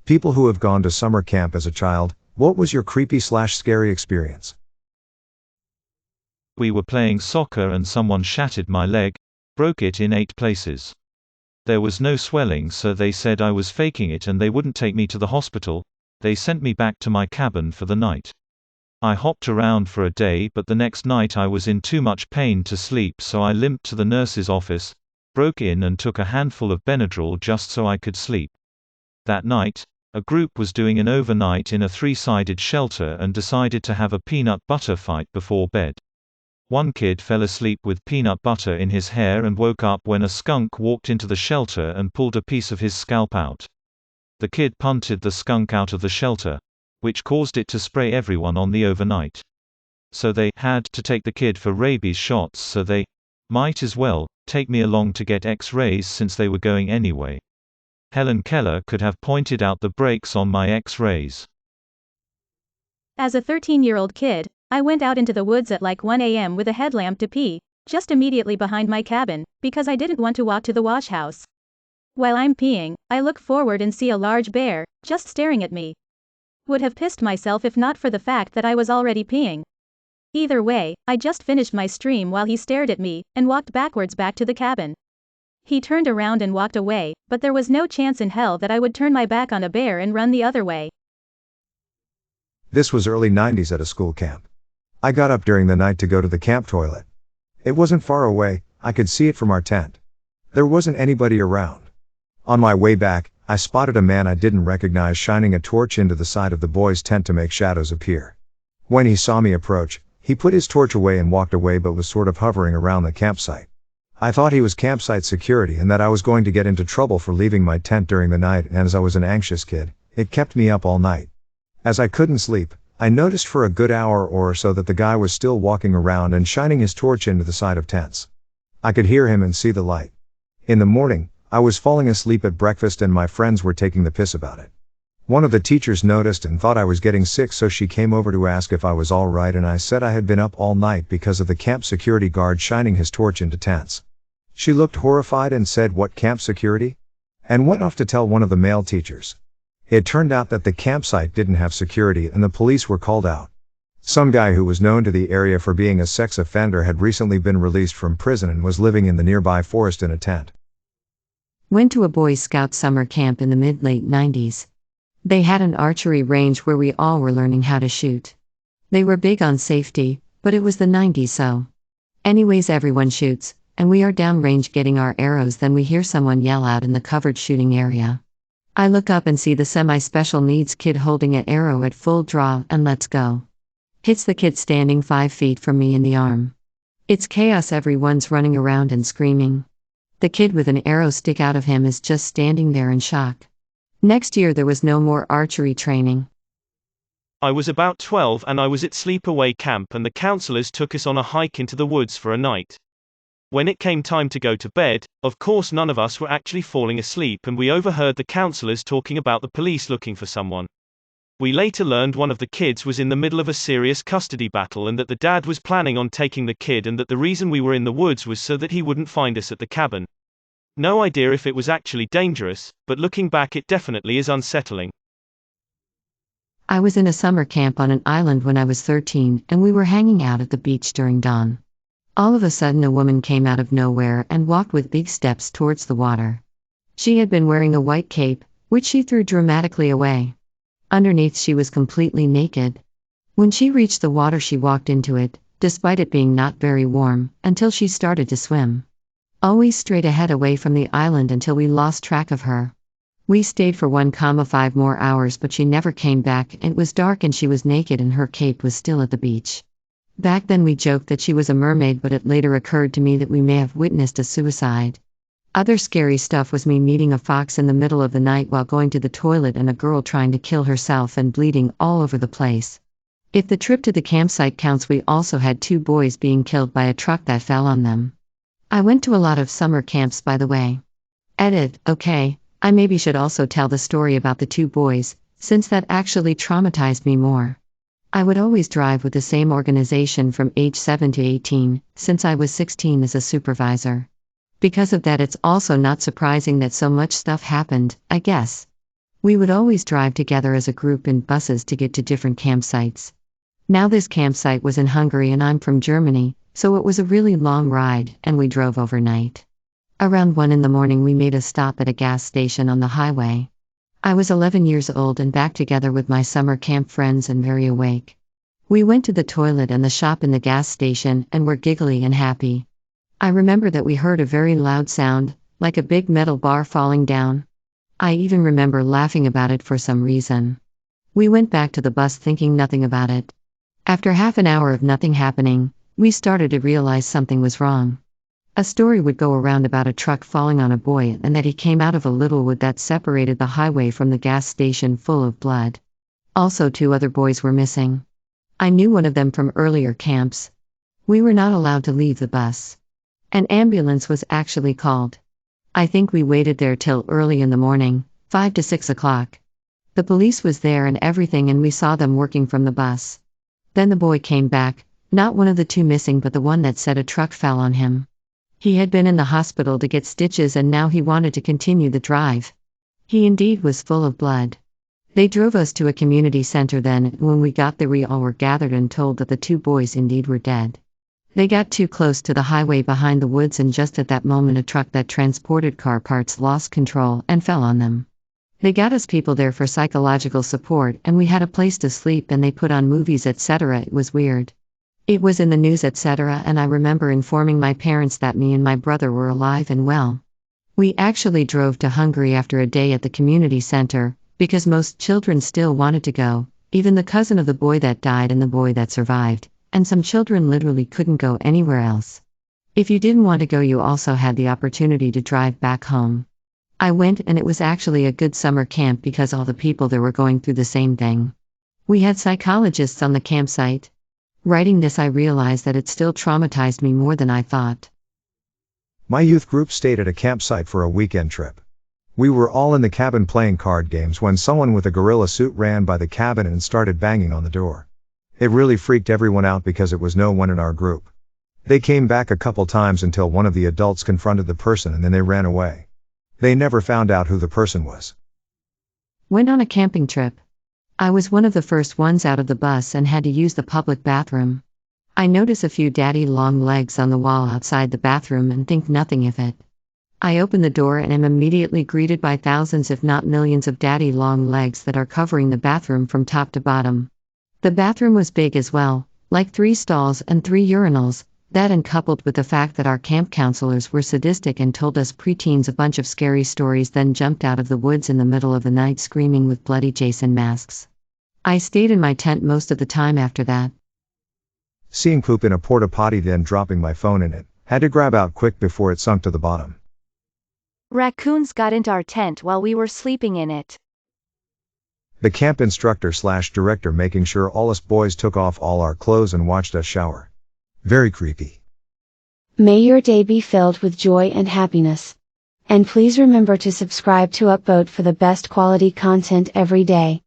People who have gone to summer camp as a child, what was your creepy/scary experience? We were playing soccer and someone shattered my leg, broke it in 8 places. There was no swelling, so they said I was faking it and they wouldn't take me to the hospital. They sent me back to my cabin for the night. I hopped around for a day, but the next night I was in too much pain to sleep, so I limped to the nurse's office, broke in and took a handful of Benadryl just so I could sleep. That night, a group was doing an overnight in a 3-sided shelter and decided to have a peanut butter fight before bed. One kid fell asleep with peanut butter in his hair and woke up when a skunk walked into the shelter and pulled a piece of his scalp out. The kid punted the skunk out of the shelter, which caused it to spray everyone on the overnight. So they had to take the kid for rabies shots, so they might as well take me along to get X-rays since they were going anyway. Helen Keller could have pointed out the breaks on my X-rays. As a 13-year-old kid, I went out into the woods at like 1 a.m. with a headlamp to pee, just immediately behind my cabin, because I didn't want to walk to the wash house. While I'm peeing, I look forward and see a large bear, just staring at me. Would have pissed myself if not for the fact that I was already peeing. Either way, I just finished my stream while he stared at me, and walked backwards back to the cabin. He turned around and walked away, but there was no chance in hell that I would turn my back on a bear and run the other way. This was early 90s at a school camp. I got up during the night to go to the camp toilet. It wasn't far away, I could see it from our tent. There wasn't anybody around. On my way back, I spotted a man I didn't recognize shining a torch into the side of the boys' tent to make shadows appear. When he saw me approach, he put his torch away and walked away, but was sort of hovering around the campsite. I thought he was campsite security and that I was going to get into trouble for leaving my tent during the night, and as I was an anxious kid, it kept me up all night. As I couldn't sleep, I noticed for a good hour or so that the guy was still walking around and shining his torch into the side of tents. I could hear him and see the light. In the morning, I was falling asleep at breakfast and my friends were taking the piss about it. One of the teachers noticed and thought I was getting sick, so she came over to ask if I was all right, and I said I had been up all night because of the camp security guard shining his torch into tents. She looked horrified and said, "What camp security?" and went off to tell one of the male teachers. It turned out that the campsite didn't have security and the police were called out. Some guy who was known to the area for being a sex offender had recently been released from prison and was living in the nearby forest in a tent. Went to a Boy Scout summer camp in the mid-late 90s. They had an archery range where we all were learning how to shoot. They were big on safety, but it was the 90s, so. Anyways, everyone shoots, and we are downrange getting our arrows, then we hear someone yell out in the covered shooting area. I look up and see the semi-special needs kid holding an arrow at full draw and let's go. Hits the kid standing 5 feet from me in the arm. It's chaos, everyone's running around and screaming. The kid with an arrow stick out of him is just standing there in shock. Next year there was no more archery training. I was about 12 and I was at sleepaway camp and the counselors took us on a hike into the woods for a night. When it came time to go to bed, of course none of us were actually falling asleep and we overheard the counselors talking about the police looking for someone. We later learned one of the kids was in the middle of a serious custody battle and that the dad was planning on taking the kid, and that the reason we were in the woods was so that he wouldn't find us at the cabin. No idea if it was actually dangerous, but looking back it definitely is unsettling. I was in a summer camp on an island when I was 13 and we were hanging out at the beach during dawn. All of a sudden a woman came out of nowhere and walked with big steps towards the water. She had been wearing a white cape, which she threw dramatically away. Underneath she was completely naked. When she reached the water she walked into it, despite it being not very warm, until she started to swim. Always straight ahead away from the island until we lost track of her. We stayed for 1,5 more hours but she never came back. It was dark and she was naked and her cape was still at the beach. Back then we joked that she was a mermaid, but it later occurred to me that we may have witnessed a suicide. Other scary stuff was me meeting a fox in the middle of the night while going to the toilet and a girl trying to kill herself and bleeding all over the place. If the trip to the campsite counts, we also had 2 boys being killed by a truck that fell on them. I went to a lot of summer camps, by the way. Edit, okay, I maybe should also tell the story about the 2 boys, since that actually traumatized me more. I would always drive with the same organization from age 7 to 18, since I was 16 as a supervisor. Because of that, it's also not surprising that so much stuff happened, I guess. We would always drive together as a group in buses to get to different campsites. Now this campsite was in Hungary and I'm from Germany, so it was a really long ride, and we drove overnight. Around 1 in the morning we made a stop at a gas station on the highway. I was 11 years old and back together with my summer camp friends and very awake. We went to the toilet and the shop in the gas station and were giggly and happy. I remember that we heard a very loud sound, like a big metal bar falling down. I even remember laughing about it for some reason. We went back to the bus thinking nothing about it. After half an hour of nothing happening, we started to realize something was wrong. A story would go around about a truck falling on a boy and that he came out of a little wood that separated the highway from the gas station full of blood. Also 2 other boys were missing. I knew one of them from earlier camps. We were not allowed to leave the bus. An ambulance was actually called. I think we waited there till early in the morning, 5 to 6 o'clock. The police was there and everything and we saw them working from the bus. Then the boy came back, not one of the 2 missing but the one that said a truck fell on him. He had been in the hospital to get stitches and now he wanted to continue the drive. He indeed was full of blood. They drove us to a community center then, and when we got there we all were gathered and told that the 2 boys indeed were dead. They got too close to the highway behind the woods and just at that moment a truck that transported car parts lost control and fell on them. They got us people there for psychological support and we had a place to sleep and they put on movies etc. It was weird. It was in the news etc. and I remember informing my parents that me and my brother were alive and well. We actually drove to Hungary after a day at the community center, because most children still wanted to go, even the cousin of the boy that died and the boy that survived, and some children literally couldn't go anywhere else. If you didn't want to go you also had the opportunity to drive back home. I went and it was actually a good summer camp because all the people there were going through the same thing. We had psychologists on the campsite. Writing this I realized that it still traumatized me more than I thought. My youth group stayed at a campsite for a weekend trip. We were all in the cabin playing card games when someone with a gorilla suit ran by the cabin and started banging on the door. It really freaked everyone out because it was no one in our group. They came back a couple times until one of the adults confronted the person and then they ran away. They never found out who the person was. Went on a camping trip. I was one of the first ones out of the bus and had to use the public bathroom. I notice a few daddy long legs on the wall outside the bathroom and think nothing of it. I open the door and am immediately greeted by thousands if not millions of daddy long legs that are covering the bathroom from top to bottom. The bathroom was big as well, like 3 stalls and 3 urinals, that and coupled with the fact that our camp counselors were sadistic and told us preteens a bunch of scary stories then jumped out of the woods in the middle of the night screaming with bloody Jason masks. I stayed in my tent most of the time after that. Seeing poop in a porta potty then dropping my phone in it, had to grab out quick before it sunk to the bottom. Raccoons got into our tent while we were sleeping in it. The camp instructor/director making sure all us boys took off all our clothes and watched us shower. Very creepy. May your day be filled with joy and happiness. And please remember to subscribe to Upvote for the best quality content every day.